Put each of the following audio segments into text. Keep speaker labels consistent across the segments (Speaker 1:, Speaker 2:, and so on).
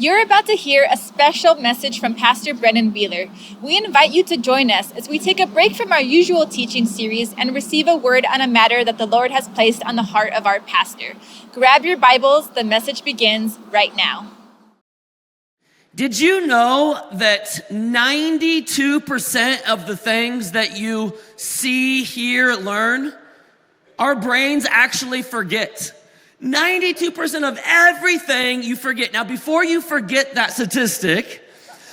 Speaker 1: You're about to hear a special message from Pastor Brenen Beeler. We invite you to join us as we take a break from our usual teaching series and receive a word on a matter that the Lord has placed on the heart of our pastor. Grab your Bibles, the message begins right now.
Speaker 2: Did you know that 92% of the things that you see, hear, learn, our brains actually forget? 92% of everything you forget. Now, before you forget that statistic,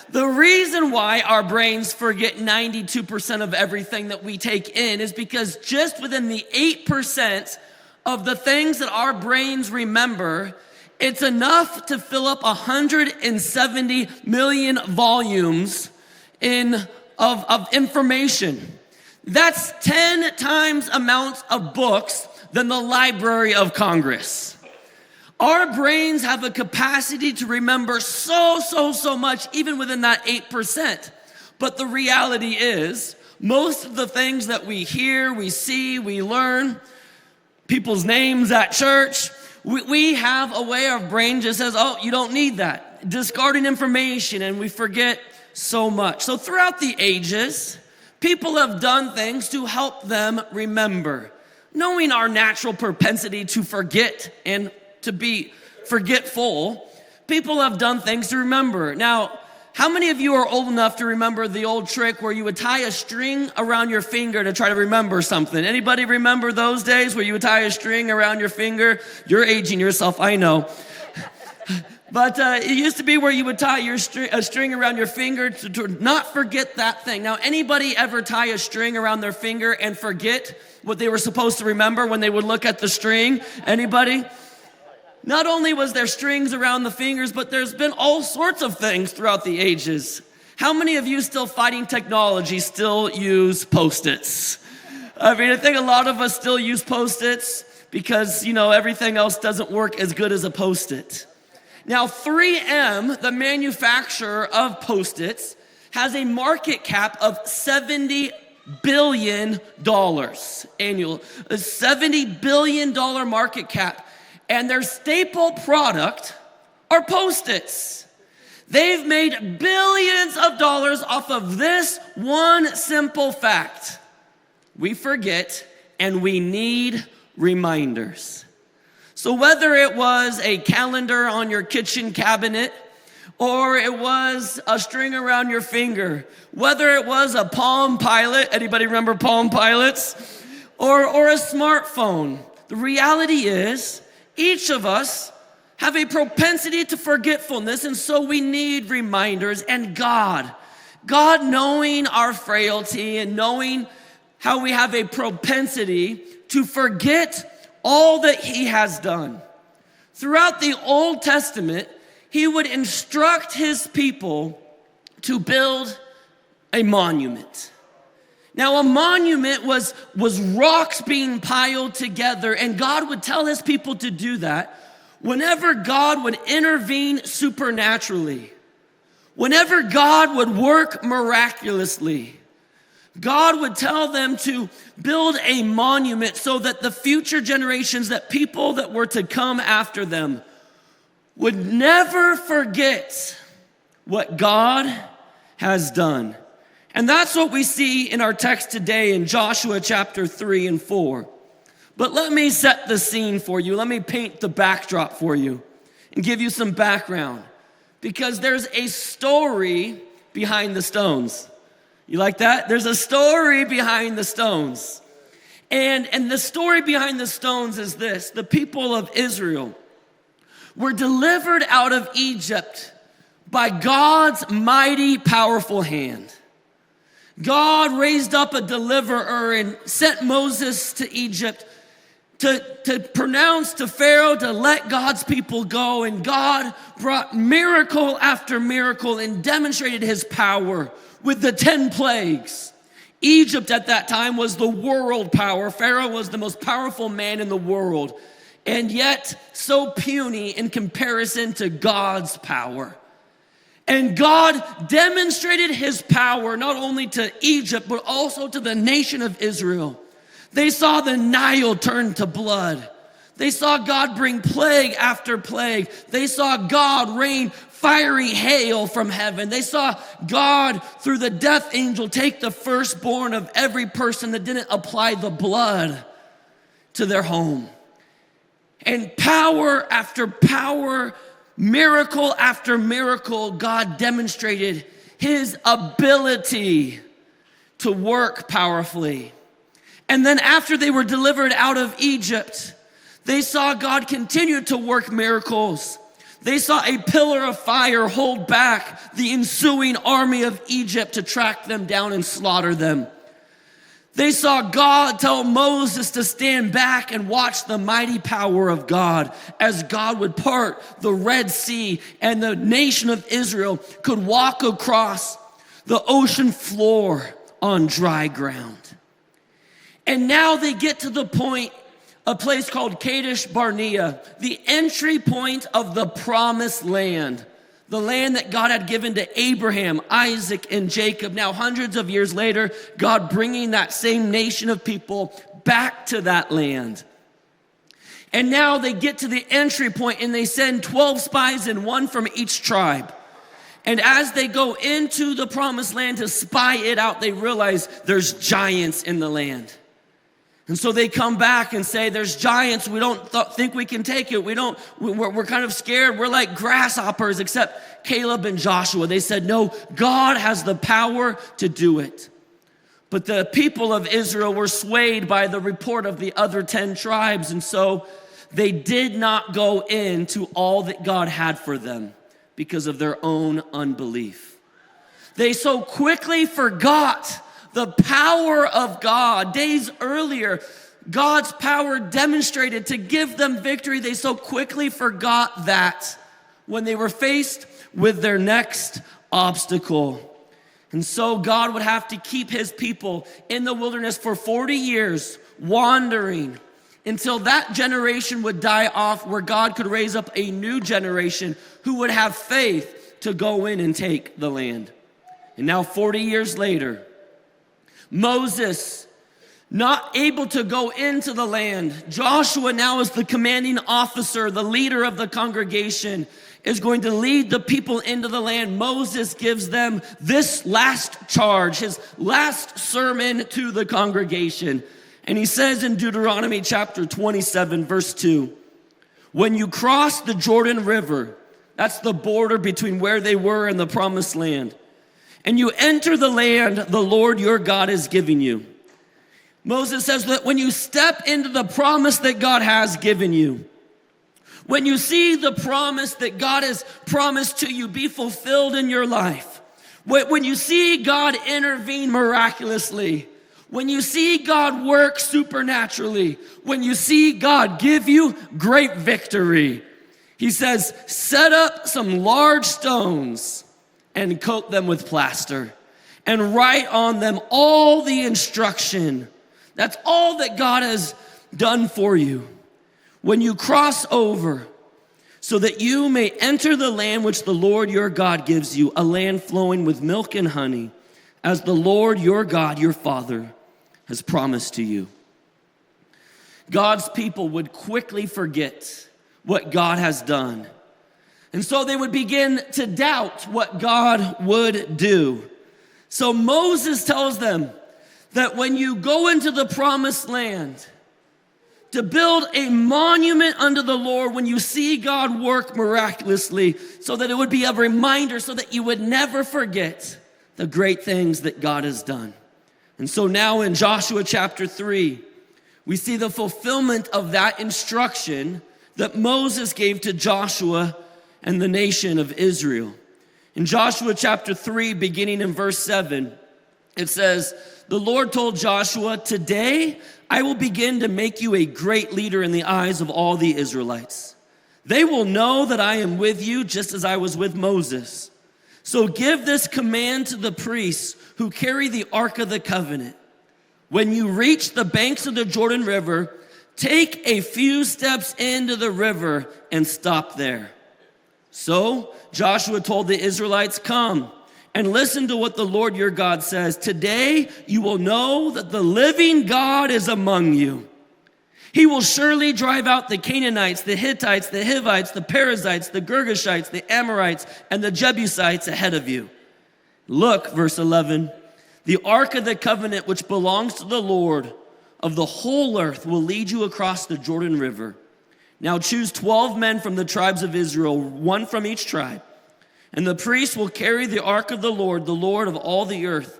Speaker 2: the reason why our brains forget 92% of everything that we take in is because just within the 8% of the things that our brains remember, it's enough to fill up 170 million volumes of information. That's 10 times amount of books than the Library of Congress. Our brains have a capacity to remember so much, even within that 8%. But the reality is, most of the things that we hear, we see, we learn, people's names at church, we have a way our brain just says, oh, you don't need that. Discarding information, and we forget so much. So throughout the ages, people have done things to help them remember. Knowing our natural propensity to forget and to be forgetful, people have done things to remember. Now, how many of you are old enough to remember the old trick where you would tie a string around your finger to try to remember something? Anybody remember those days where you would tie a string around your finger? You're aging yourself, I know. But it used to be where you would tie a string around your finger to not forget that thing. Now, anybody ever tie a string around their finger and forget what they were supposed to remember when they would look at the string? Anybody? Not only was there strings around the fingers, but there's been all sorts of things throughout the ages. How many of you still fighting technology still use Post-its? I mean, I think a lot of us still use Post-its because, everything else doesn't work as good as a Post-it. Now, 3M, the manufacturer of Post-its, has a market cap of $70 billion annual. A $70 billion market cap. And their staple product are Post-its. They've made billions of dollars off of this one simple fact. We forget and we need reminders. So whether it was a calendar on your kitchen cabinet, or it was a string around your finger, whether it was a Palm Pilot, anybody remember Palm Pilots? Or a smartphone, the reality is, each of us have a propensity to forgetfulness, and so we need reminders. And God knowing our frailty and knowing how we have a propensity to forget all that He has done. Throughout the Old Testament, He would instruct His people to build a monument. Now, a monument was rocks being piled together, and God would tell His people to do that whenever God would intervene supernaturally. Whenever God would work miraculously, God would tell them to build a monument so that the future generations, that people that were to come after them, would never forget what God has done. And that's what we see in our text today in Joshua chapter 3 and 4. But let me set the scene for you. Let me paint the backdrop for you and give you some background. Because there's a story behind the stones. You like that? There's a story behind the stones. And the story behind the stones is this. The people of Israel were delivered out of Egypt by God's mighty, powerful hand. God raised up a deliverer and sent Moses to Egypt to pronounce to Pharaoh to let God's people go. And God brought miracle after miracle and demonstrated His power with the 10 plagues. Egypt at that time was the world power. Pharaoh was the most powerful man in the world, and yet so puny in comparison to God's power. And God demonstrated His power not only to Egypt, but also to the nation of Israel. They saw the Nile turn to blood. They saw God bring plague after plague. They saw God rain fiery hail from heaven. They saw God, through the death angel, take the firstborn of every person that didn't apply the blood to their home. And power after power, miracle after miracle, God demonstrated his ability to work powerfully. And then after they were delivered out of Egypt, they saw God continue to work miracles. They saw a pillar of fire hold back the ensuing army of Egypt to track them down and slaughter them. They saw God tell Moses to stand back and watch the mighty power of God as God would part the Red Sea and the nation of Israel could walk across the ocean floor on dry ground. And now they get to the point, a place called Kadesh Barnea, the entry point of the promised land, the land that God had given to Abraham, Isaac, and Jacob. Now, hundreds of years later, God bringing that same nation of people back to that land. And now they get to the entry point and they send 12 spies and one from each tribe. And as they go into the promised land to spy it out, they realize there's giants in the land. And so they come back and say, there's giants. We don't think we can take it. We're kind of scared. We're like grasshoppers, except Caleb and Joshua. They said, no, God has the power to do it. But the people of Israel were swayed by the report of the other 10 tribes. And so they did not go into all that God had for them because of their own unbelief. They so quickly forgot the power of God. Days earlier, God's power demonstrated to give them victory. They so quickly forgot that when they were faced with their next obstacle. And so God would have to keep his people in the wilderness for 40 years, wandering until that generation would die off, where God could raise up a new generation who would have faith to go in and take the land. And now 40 years later, Moses, not able to go into the land. Joshua now is the commanding officer, the leader of the congregation, is going to lead the people into the land. Moses gives them this last charge, his last sermon to the congregation. And he says in Deuteronomy chapter 27, verse 2, when you cross the Jordan River, that's the border between where they were and the promised land, and you enter the land the Lord your God is giving you. Moses says that when you step into the promise that God has given you, when you see the promise that God has promised to you be fulfilled in your life, when you see God intervene miraculously, when you see God work supernaturally, when you see God give you great victory, he says, set up some large stones and coat them with plaster and write on them all the instruction. That's all that God has done for you when you cross over, so that you may enter the land which the Lord your God gives you, a land flowing with milk and honey, as the Lord your God, your Father, has promised to you. God's people would quickly forget what God has done. And so they would begin to doubt what God would do. So Moses tells them that when you go into the promised land, to build a monument unto the Lord when you see God work miraculously, so that it would be a reminder, so that you would never forget the great things that God has done. And so now in Joshua chapter 3, we see the fulfillment of that instruction that Moses gave to Joshua and the nation of Israel. In Joshua chapter 3, beginning in verse 7, it says, the Lord told Joshua, today I will begin to make you a great leader in the eyes of all the Israelites. They will know that I am with you just as I was with Moses. So give this command to the priests who carry the Ark of the Covenant. When you reach the banks of the Jordan River, take a few steps into the river and stop there. So Joshua told the Israelites, come and listen to what the Lord your God says. Today you will know that the living God is among you, He will surely drive out the Canaanites, the Hittites, the Hivites, the Perizzites, the Girgashites, the Amorites, and the Jebusites ahead of you. Look, verse 11, the ark of the covenant which belongs to the Lord of the whole earth will lead you across the Jordan River. Now choose 12 men from the tribes of Israel, one from each tribe. And the priests will carry the ark of the Lord of all the earth.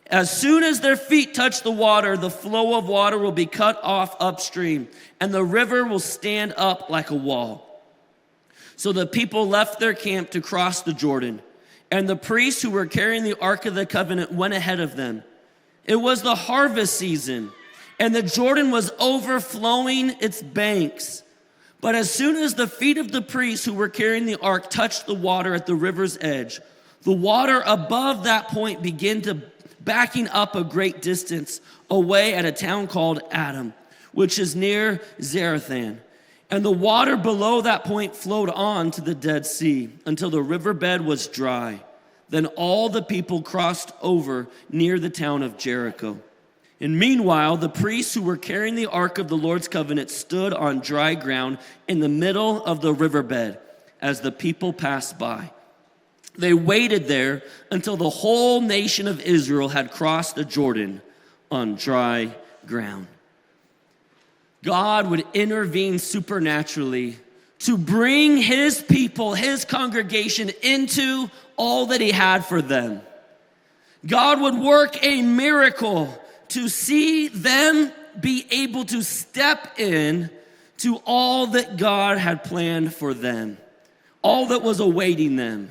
Speaker 2: As soon as their feet touch the water, the flow of water will be cut off upstream, and the river will stand up like a wall. So the people left their camp to cross the Jordan, and the priests who were carrying the ark of the covenant went ahead of them. It was the harvest season, and the Jordan was overflowing its banks. But as soon as the feet of the priests who were carrying the ark touched the water at the river's edge, the water above that point began to backing up a great distance away at a town called Adam, which is near Zarethan. And the water below that point flowed on to the Dead Sea until the riverbed was dry. Then all the people crossed over near the town of Jericho. And meanwhile, the priests who were carrying the ark of the Lord's covenant stood on dry ground in the middle of the riverbed as the people passed by. They waited there until the whole nation of Israel had crossed the Jordan on dry ground. God would intervene supernaturally to bring his people, his congregation, into all that he had for them. God would work a miracle to see them be able to step in to all that God had planned for them, all that was awaiting them.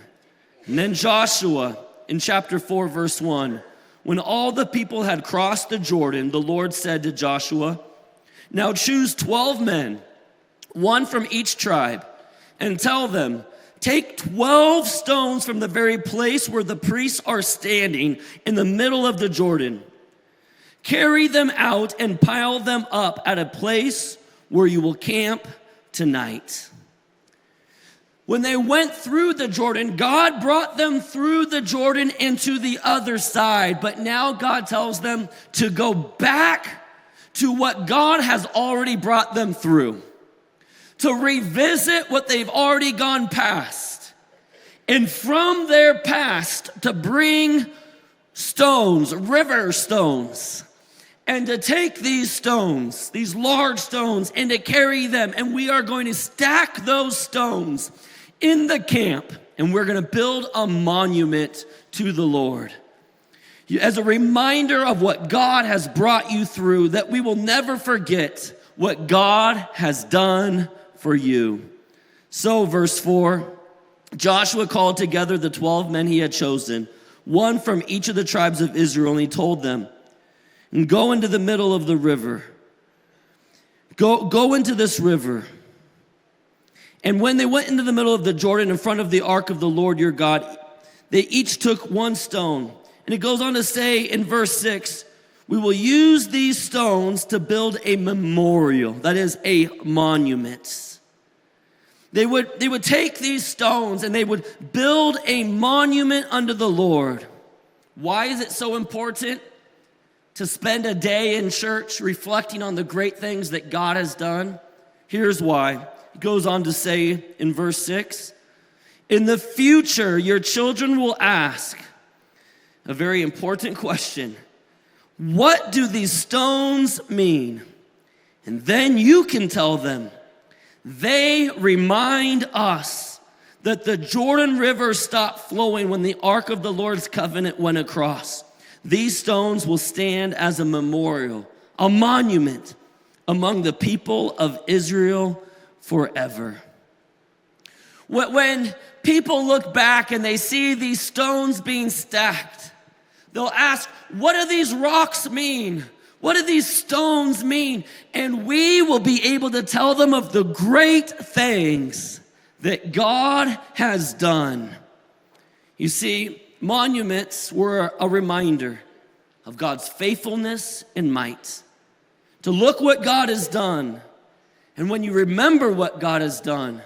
Speaker 2: And then Joshua, in chapter 4, verse 1, when all the people had crossed the Jordan, the Lord said to Joshua, now choose 12 men, one from each tribe, and tell them, take 12 stones from the very place where the priests are standing in the middle of the Jordan. Carry them out and pile them up at a place where you will camp tonight. When they went through the Jordan, God brought them through the Jordan into the other side. But now God tells them to go back to what God has already brought them through, to revisit what they've already gone past. And from their past, to bring stones, river stones, and to take these stones, these large stones, and to carry them. And we are going to stack those stones in the camp, and we're going to build a monument to the Lord as a reminder of what God has brought you through, that we will never forget what God has done for you. So, verse 4, Joshua called together the 12 men he had chosen, one from each of the tribes of Israel, and he told them, and go into the middle of the river. Go into this river. And when they went into the middle of the Jordan in front of the ark of the Lord your God, they each took one stone. And it goes on to say in verse 6, we will use these stones to build a memorial, that is a monument. They would take these stones and they would build a monument unto the Lord. Why is it so important to spend a day in church reflecting on the great things that God has done? Here's why. It goes on to say in verse 6, in the future, your children will ask a very important question. What do these stones mean? And then you can tell them, they remind us that the Jordan River stopped flowing when the ark of the Lord's covenant went across. These stones will stand as a memorial, a monument among the people of Israel forever. When people look back and they see these stones being stacked, they'll ask, what do these rocks mean? What do these stones mean? And we will be able to tell them of the great things that God has done. You see, monuments were a reminder of God's faithfulness and might. To look what God has done. And when you remember what God has done,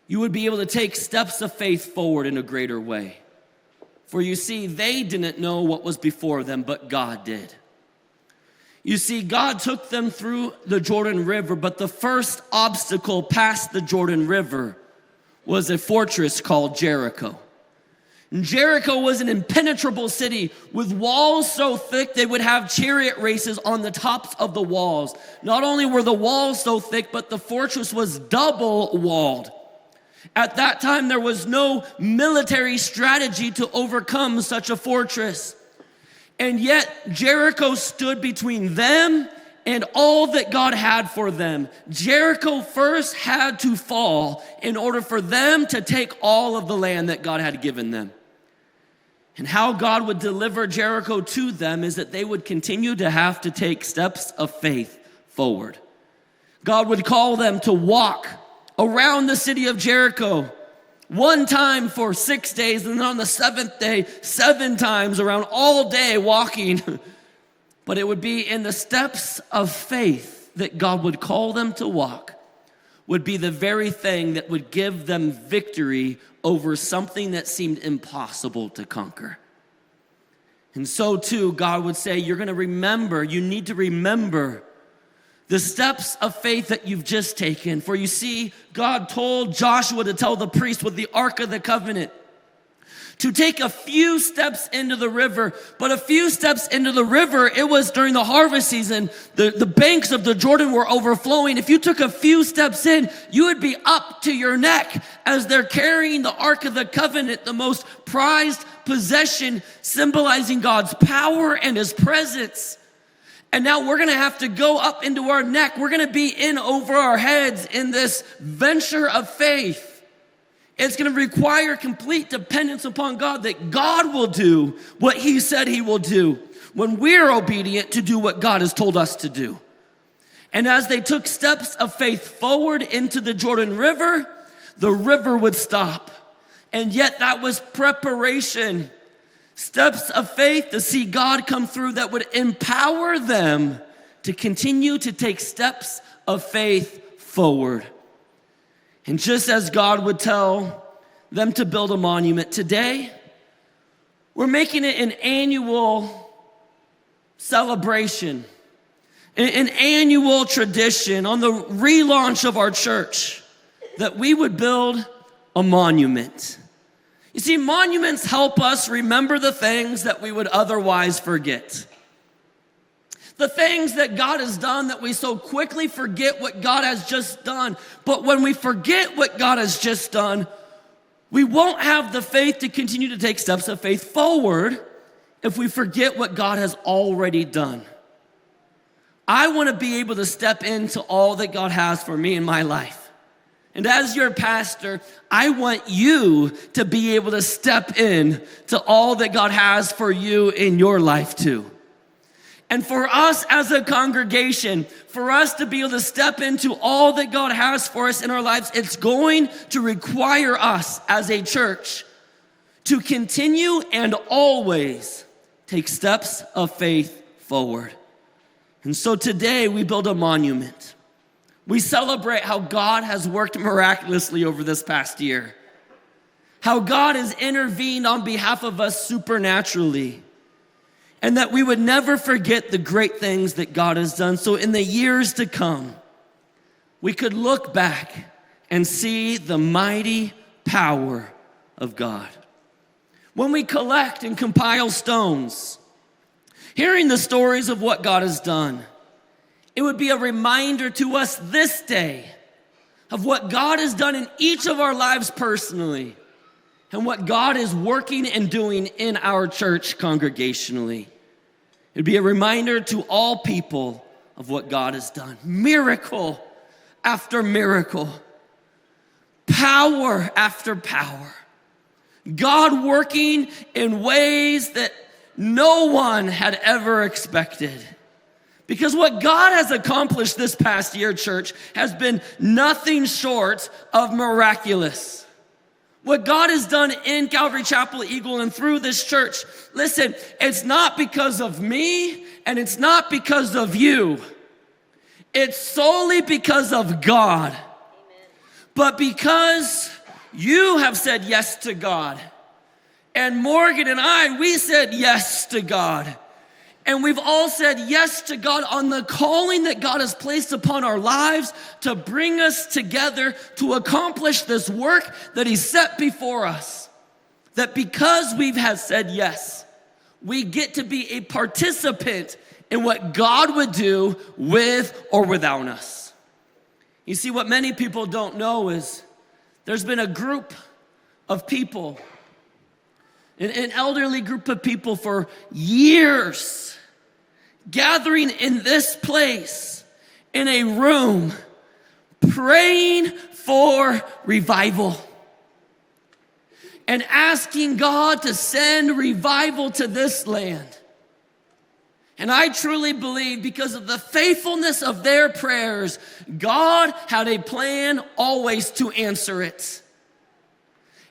Speaker 2: you would be able to take steps of faith forward in a greater way. For you see, they didn't know what was before them, but God did. You see, God took them through the Jordan River, but the first obstacle past the Jordan River was a fortress called Jericho. And Jericho was an impenetrable city with walls so thick they would have chariot races on the tops of the walls. Not only were the walls so thick, but the fortress was double walled. At that time, there was no military strategy to overcome such a fortress. And yet, Jericho stood between them and all that God had for them. Jericho first had to fall in order for them to take all of the land that God had given them. And how God would deliver Jericho to them is that they would continue to have to take steps of faith forward. God would call them to walk around the city of Jericho one time for 6 days, and then on the seventh day, 7 times around all day walking. But it would be in the steps of faith that God would call them to walk, would be the very thing that would give them victory over something that seemed impossible to conquer. And so too, God would say, you're gonna remember, you need to remember the steps of faith that you've just taken. For you see, God told Joshua to tell the priest with the Ark of the Covenant to take a few steps into the river. But a few steps into the river, it was during the harvest season. The banks of the Jordan were overflowing. If you took a few steps in, you would be up to your neck as they're carrying the Ark of the Covenant, the most prized possession, symbolizing God's power and his presence. And now we're gonna have to go up into our neck. We're gonna be in over our heads in this venture of faith. It's gonna require complete dependence upon God, that God will do what he said he will do when we're obedient to do what God has told us to do. And as they took steps of faith forward into the Jordan River, the river would stop. And yet that was preparation. Steps of faith to see God come through that would empower them to continue to take steps of faith forward. And just as God would tell them to build a monument, today we're making it an annual celebration, an annual tradition on the relaunch of our church, that we would build a monument. You see, monuments help us remember the things that we would otherwise forget. The things that God has done that we so quickly forget what God has just done. But when we forget what God has just done, we won't have the faith to continue to take steps of faith forward if we forget what God has already done. I want to be able to step into all that God has for me in my life. And as your pastor, I want you to be able to step in to all that God has for you in your life too. And for us as a congregation, for us to be able to step into all that God has for us in our lives, it's going to require us as a church to continue and always take steps of faith forward. And so today we build a monument. We celebrate how God has worked miraculously over this past year, how God has intervened on behalf of us supernaturally, and that we would never forget the great things that God has done. So in the years to come, we could look back and see the mighty power of God. When we collect and compile stones, hearing the stories of what God has done, it would be a reminder to us this day of what God has done in each of our lives personally and what God is working and doing in our church congregationally. It'd be a reminder to all people of what God has done. Miracle after miracle, power after power. God working in ways that no one had ever expected. Because what God has accomplished this past year, church, has been nothing short of miraculous. What God has done in Calvary Chapel Eagle and through this church, listen, it's not because of me and it's not because of you. It's solely because of God. Amen. But because you have said yes to God, and Morgan and I, we said yes to God. And we've all said yes to God on the calling that God has placed upon our lives to bring us together to accomplish this work that He set before us. That because we've said yes, we get to be a participant in what God would do with or without us. You see, what many people don't know is there's been a group of people, an elderly group of people for years, gathering in this place, in a room, praying for revival and asking God to send revival to this land. And I truly believe because of the faithfulness of their prayers, God had a plan always to answer it.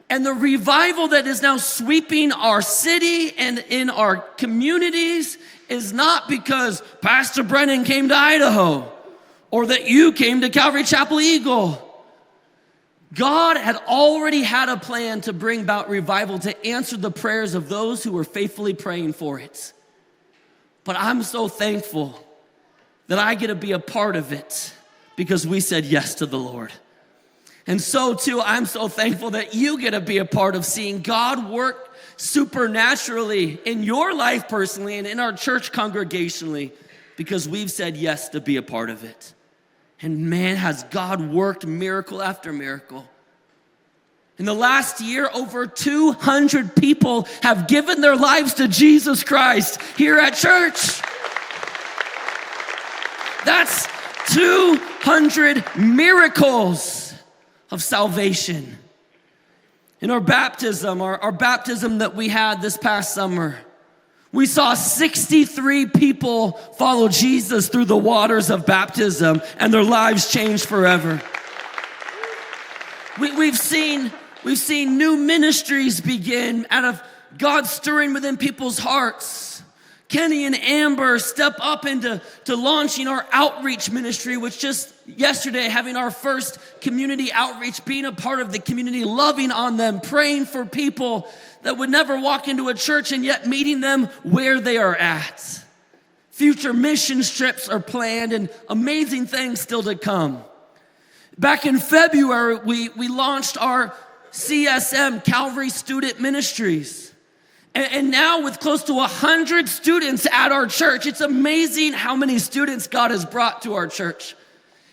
Speaker 2: And the revival that is now sweeping our city and in our communities is not because Pastor Brenen came to Idaho or that you came to Calvary Chapel Eagle. God had already had a plan to bring about revival to answer the prayers of those who were faithfully praying for it. But I'm so thankful that I get to be a part of it because we said yes to the Lord. And so too, I'm so thankful that you get to be a part of seeing God work supernaturally in your life personally and in our church congregationally because we've said yes to be a part of it. And man, has God worked miracle after miracle. In the last year, over 200 people have given their lives to Jesus Christ here at church. That's 200 miracles of salvation. In our baptism, our baptism that we had this past summer, we saw 63 people follow Jesus through the waters of baptism, and their lives changed forever. We've seen new ministries begin out of God stirring within people's hearts. Kenny and Amber step up into launching our outreach ministry, which just yesterday having our first community outreach, being a part of the community, loving on them, praying for people that would never walk into a church and yet meeting them where they are at. Future mission trips are planned and amazing things still to come. Back in February, we launched our CSM, Calvary Student Ministries. And now with close to 100 students at our church, it's amazing how many students God has brought to our church.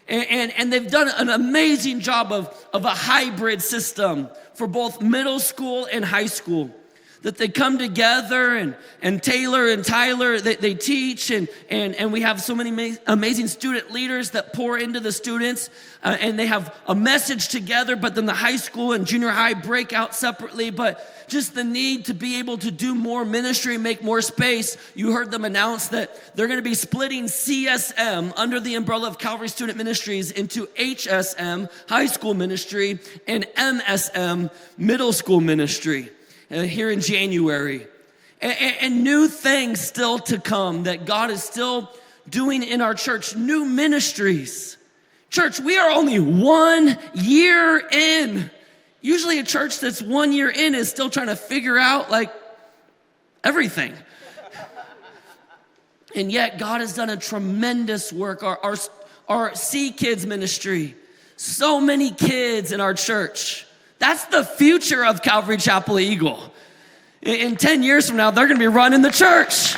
Speaker 2: And they've done an amazing job of a hybrid system for both middle school and high school. That they come together and Taylor and Tyler, they teach and we have so many amazing student leaders that pour into the students and they have a message together, but then the high school and junior high break out separately. But just the need to be able to do more ministry, make more space. You heard them announce that they're going to be splitting CSM under the umbrella of Calvary Student Ministries into HSM, high school ministry, and MSM, middle school ministry. Here in January. And new things still to come that God is still doing in our church, new ministries. Church, we are only 1 year in. Usually a church that's 1 year in is still trying to figure out like everything. And yet God has done a tremendous work. Our C Kids ministry, so many kids in our church. That's the future of Calvary Chapel Eagle. In 10 years from now, they're going to be running the church.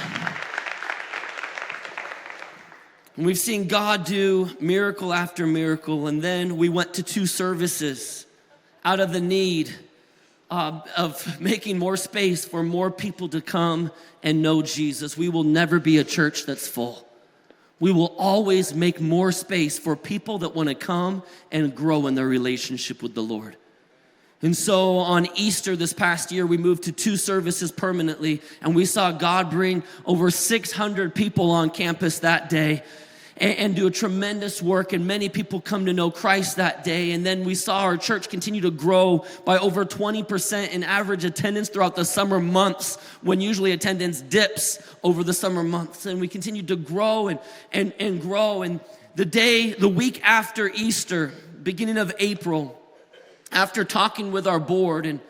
Speaker 2: And we've seen God do miracle after miracle. And then we went to 2 services out of the need of making more space for more people to come and know Jesus. We will never be a church that's full. We will always make more space for people that want to come and grow in their relationship with the Lord. And so on Easter this past year, we moved to 2 services permanently, and we saw God bring over 600 people on campus that day and do a tremendous work, and many people come to know Christ that day. And then we saw our church continue to grow by over 20% in average attendance throughout the summer months, when usually attendance dips over the summer months. And we continued to grow and grow. And the week after Easter, beginning of April, after talking with our board and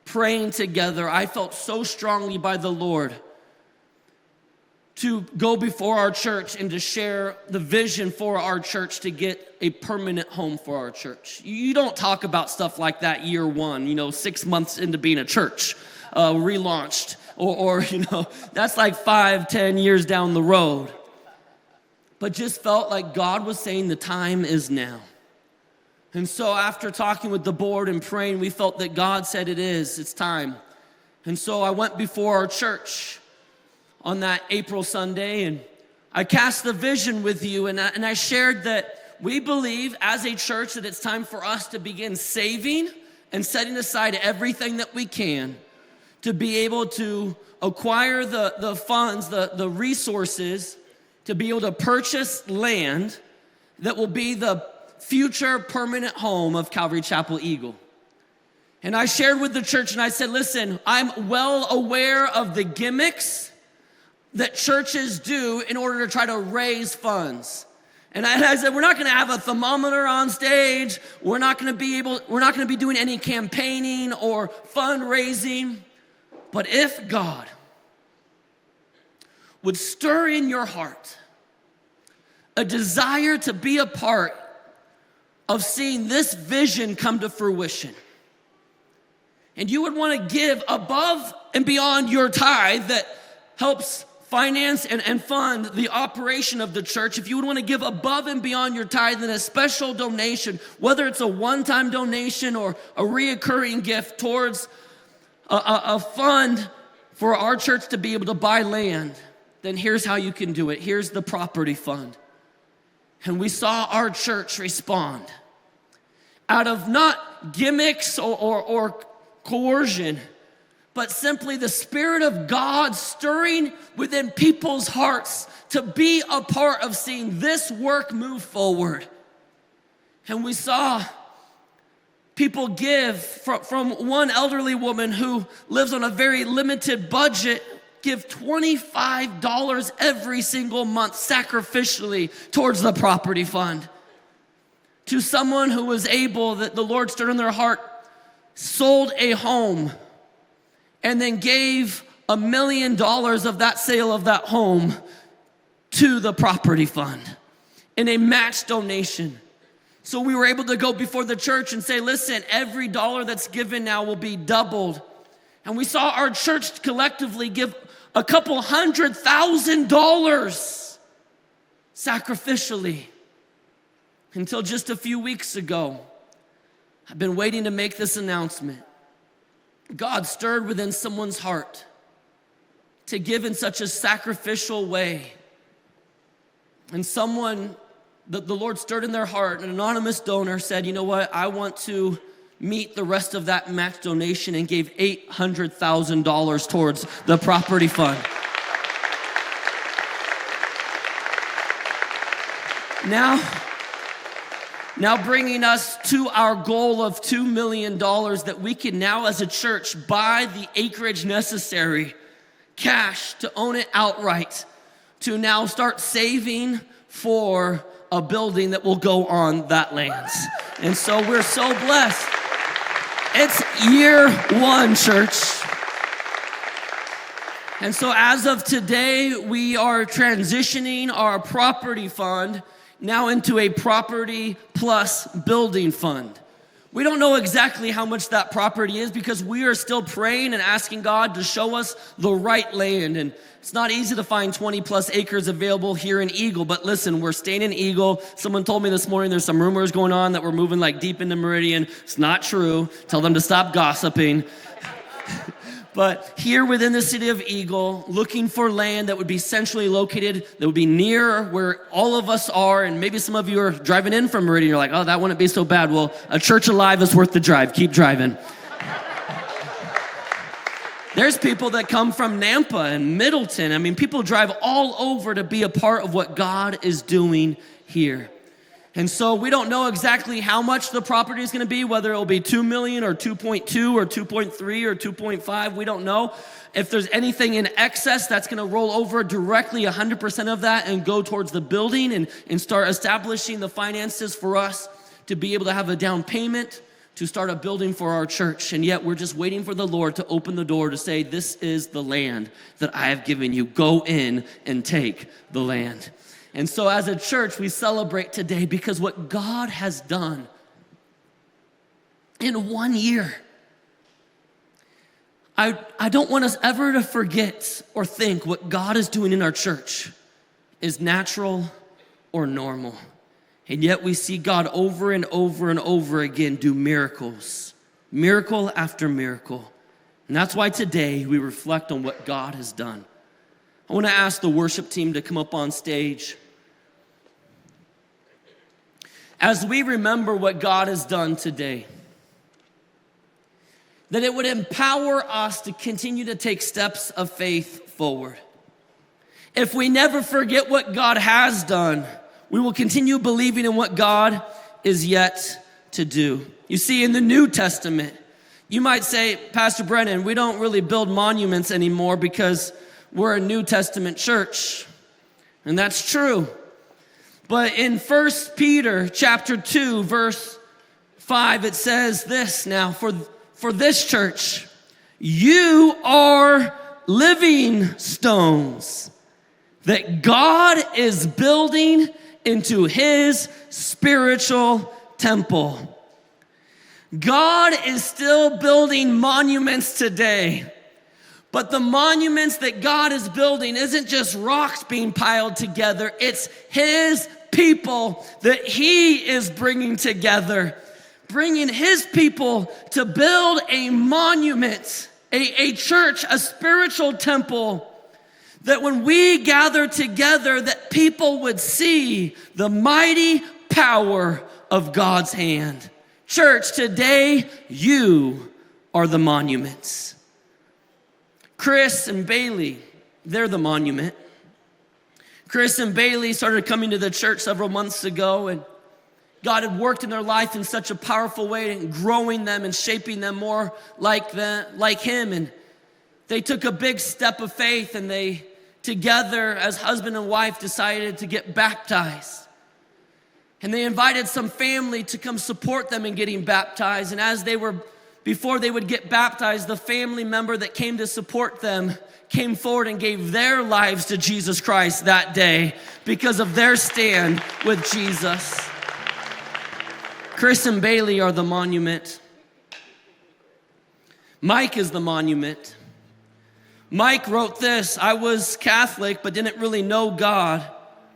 Speaker 2: praying together, I felt so strongly by the Lord to go before our church and to share the vision for our church to get a permanent home for our church. You don't talk about stuff like that year one, 6 months into being a church, relaunched, or that's like 5-10 years down the road. But just felt like God was saying the time is now. And so after talking with the board and praying, we felt that God said it's time. And so I went before our church on that April Sunday, and I cast the vision with you, and I shared that we believe as a church that it's time for us to begin saving and setting aside everything that we can to be able to acquire the funds, the resources, to be able to purchase land that will be the future permanent home of Calvary Chapel Eagle. And I shared with the church and I said, listen, I'm well aware of the gimmicks that churches do in order to try to raise funds. And I said, we're not going to have a thermometer on stage. We're not going to be doing any campaigning or fundraising. But if God would stir in your heart a desire to be a part of seeing this vision come to fruition, and you would want to give above and beyond your tithe that helps finance and fund the operation of the church, if you would want to give above and beyond your tithe in a special donation, whether it's a one-time donation or a reoccurring gift towards a fund for our church to be able to buy land, then here's how you can do it. Here's the property fund. And we saw our church respond out of not gimmicks or coercion, but simply the Spirit of God stirring within people's hearts to be a part of seeing this work move forward. And we saw people give from one elderly woman who lives on a very limited budget, give $25 every single month sacrificially towards the property fund. To someone who was able, that the Lord stirred in their heart, sold a home and then gave $1 million of that sale of that home to the property fund in a match donation. So we were able to go before the church and say, listen, every dollar that's given now will be doubled. And we saw our church collectively give a couple $100,000 sacrificially. Until just a few weeks ago, I've been waiting to make this announcement. God stirred within someone's heart to give in such a sacrificial way. And someone, the Lord stirred in their heart, an anonymous donor said, you know what, I want to meet the rest of that match donation, and gave $800,000 towards the property fund. Now bringing us to our goal of $2 million that we can now as a church buy the acreage necessary, cash to own it outright, to now start saving for a building that will go on that land. And so we're so blessed. It's year one, church. And so as of today, we are transitioning our property fund now into a property plus building fund. We don't know exactly how much that property is because we are still praying and asking God to show us the right land. And it's not easy to find 20 plus acres available here in Eagle, but listen, we're staying in Eagle. Someone told me this morning there's some rumors going on that we're moving like deep into Meridian. It's not true. Tell them to stop gossiping. But here within the city of Eagle, looking for land that would be centrally located, that would be near where all of us are, and maybe some of you are driving in from Meridian, you're like, oh, that wouldn't be so bad. Well, a church alive is worth the drive. Keep driving. There's people that come from Nampa and Middleton. I mean, people drive all over to be a part of what God is doing here. And so we don't know exactly how much the property is going to be, whether it will be 2 million or 2.2 or 2.3 or 2.5. We don't know. If there's anything in excess, that's going to roll over directly 100% of that and go towards the building and start establishing the finances for us to be able to have a down payment to start a building for our church, and yet we're just waiting for the Lord to open the door to say, this is the land that I have given you. Go in and take the land. And so as a church, we celebrate today because what God has done in 1 year, I don't want us ever to forget or think what God is doing in our church is natural or normal. And yet we see God over and over and over again do miracles, miracle after miracle. And that's why today we reflect on what God has done. I want to ask the worship team to come up on stage. As we remember what God has done today, that it would empower us to continue to take steps of faith forward. If we never forget what God has done, we will continue believing in what God is yet to do. You see, in the New Testament, you might say, Pastor Brenen, we don't really build monuments anymore because we're a New Testament church. And that's true. But in 1 Peter chapter 2, verse 5, it says this now, for this church, you are living stones that God is building into his spiritual temple. God is still building monuments today, but the monuments that God is building isn't just rocks being piled together, it's his people that he is bringing together, bringing his people to build a monument, a church, a spiritual temple, that when we gather together, that people would see the mighty power of God's hand. Church, today, you are the monuments. Chris and Bailey, they're the monument. Chris and Bailey started coming to the church several months ago, and God had worked in their life in such a powerful way, and growing them and shaping them more like him. And they took a big step of faith, and they together as husband and wife decided to get baptized. And they invited some family to come support them in getting baptized. And before they would get baptized, the family member that came to support them came forward and gave their lives to Jesus Christ that day because of their stand with Jesus. Chris and Bailey are the monument. Mike is the monument. Mike wrote this: I was Catholic but didn't really know God,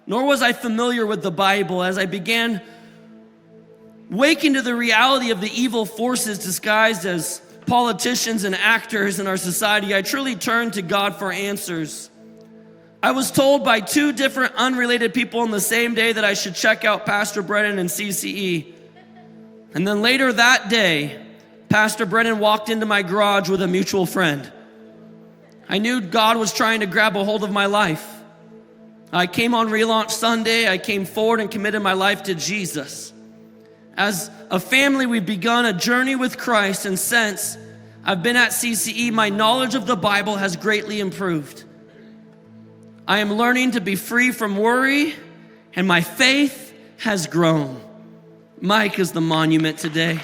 Speaker 2: nor was I familiar with the Bible. As I began waking to the reality of the evil forces disguised as politicians and actors in our society, I truly turned to God for answers. I was told by two different unrelated people on the same day that I should check out Pastor Brenen and CCE. And then later that day, Pastor Brenen walked into my garage with a mutual friend. I knew God was trying to grab a hold of my life. I came on relaunch Sunday. I came forward and committed my life to Jesus. As a family, we've begun a journey with Christ, and since I've been at CCE, my knowledge of the Bible has greatly improved. I am learning to be free from worry, and my faith has grown. Mike is the monument today.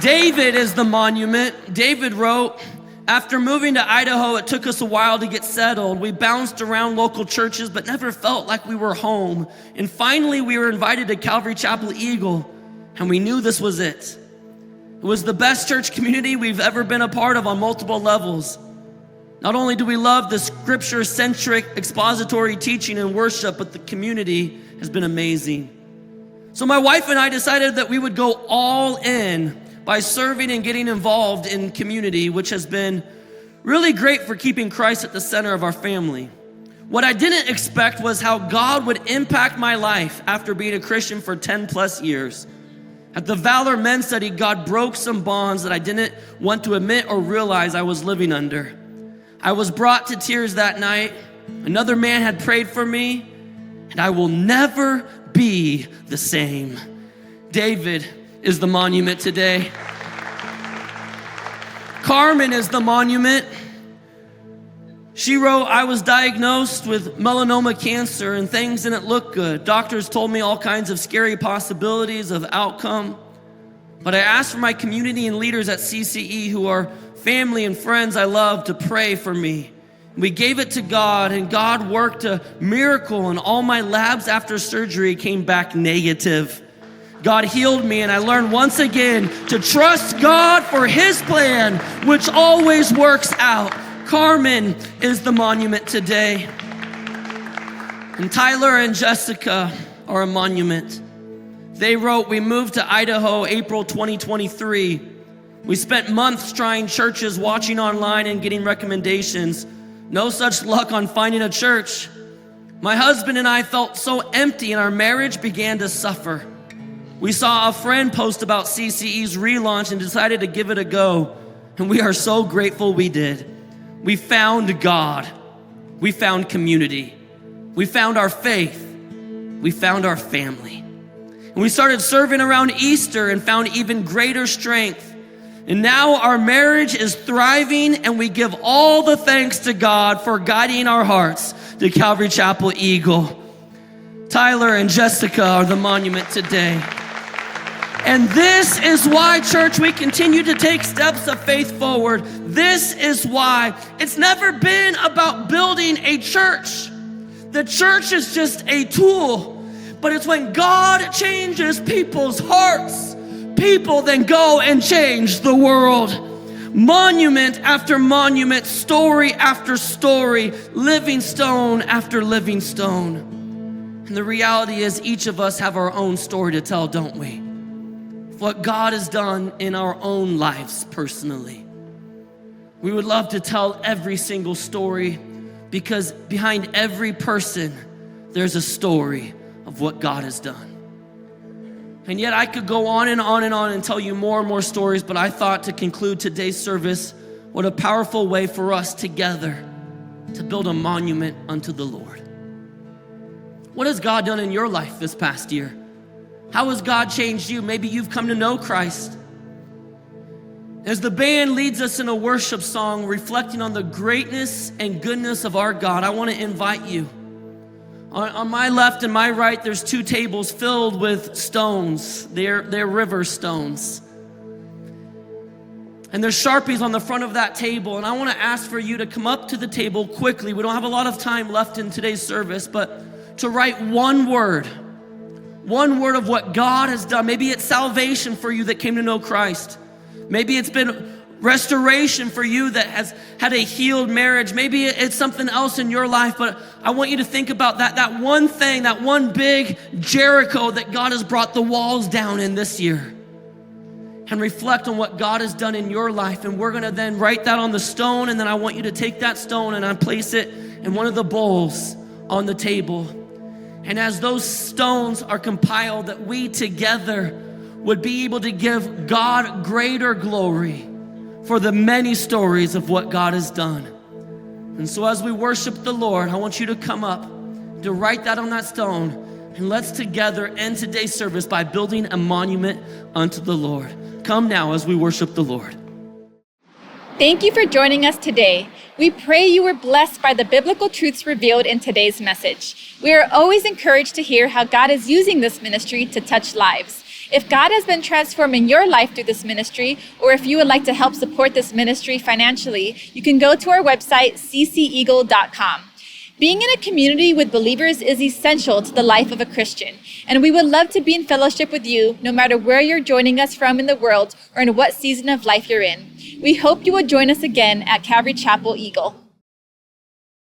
Speaker 2: David is the monument. David wrote, after moving to Idaho, it took us a while to get settled. We bounced around local churches, but never felt like we were home. And finally, we were invited to Calvary Chapel Eagle, and we knew this was it. It was the best church community we've ever been a part of on multiple levels. Not only do we love the scripture-centric expository teaching and worship, but the community has been amazing. So my wife and I decided that we would go all in by serving and getting involved in community, which has been really great for keeping Christ at the center of our family. What I didn't expect was how God would impact my life after being a Christian for 10 plus years. At the Valor Men's Study, God broke some bonds that I didn't want to admit or realize I was living under. I was brought to tears that night. Another man had prayed for me, and I will never be the same. David is the monument today. Carmen is the monument. She wrote, I was diagnosed with melanoma cancer and things didn't look good. Doctors told me all kinds of scary possibilities of outcome. But I asked for my community and leaders at CCE, who are family and friends I love, to pray for me. We gave it to God, and God worked a miracle, and all my labs after surgery came back negative. God healed me, and I learned once again to trust God for His plan, which always works out. Carmen is the monument today. And Tyler and Jessica are a monument. They wrote, we moved to Idaho April 2023. We spent months trying churches, watching online and getting recommendations. No such luck on finding a church. My husband and I felt so empty and our marriage began to suffer. We saw a friend post about CCE's relaunch and decided to give it a go. And we are so grateful we did. We found God. We found community. We found our faith. We found our family. And we started serving around Easter and found even greater strength. And now our marriage is thriving, and we give all the thanks to God for guiding our hearts to Calvary Chapel Eagle. Tyler and Jessica are the monument today. And this is why, church, we continue to take steps of faith forward. This is why it's never been about building a church. The church is just a tool, but it's when God changes people's hearts, people then go and change the world. Monument after monument, story after story, living stone after living stone. And the reality is each of us have our own story to tell, don't we? What God has done in our own lives personally. We would love to tell every single story, because behind every person, there's a story of what God has done. And yet I could go on and on and on and tell you more and more stories, but I thought to conclude today's service, what a powerful way for us together to build a monument unto the Lord. What has God done in your life this past year? How has God changed you? Maybe you've come to know Christ. As the band leads us in a worship song reflecting on the greatness and goodness of our God, I want to invite you. On my left and my right, there's two tables filled with stones. They're river stones. And there's Sharpies on the front of that table. And I want to ask for you to come up to the table quickly. We don't have a lot of time left in today's service, but to write one word of what God has done. Maybe it's salvation for you that came to know Christ. Maybe it's been restoration for you that has had a healed marriage. Maybe it's something else in your life, but I want you to think about that one thing, that one big Jericho that God has brought the walls down in this year. And reflect on what God has done in your life. And we're gonna then write that on the stone, and then I want you to take that stone and I place it in one of the bowls on the table. And as those stones are compiled, that we together would be able to give God greater glory for the many stories of what God has done. And so as we worship the Lord, I want you to come up to write that on that stone, and let's together end today's service by building a monument unto the Lord. Come now as we worship the Lord.
Speaker 1: Thank you for joining us today. We pray you were blessed by the biblical truths revealed in today's message. We are always encouraged to hear how God is using this ministry to touch lives. If God has been transforming your life through this ministry, or if you would like to help support this ministry financially, you can go to our website, cceagle.com. Being in a community with believers is essential to the life of a Christian, and we would love to be in fellowship with you no matter where you're joining us from in the world or in what season of life you're in. We hope you will join us again at Calvary Chapel Eagle.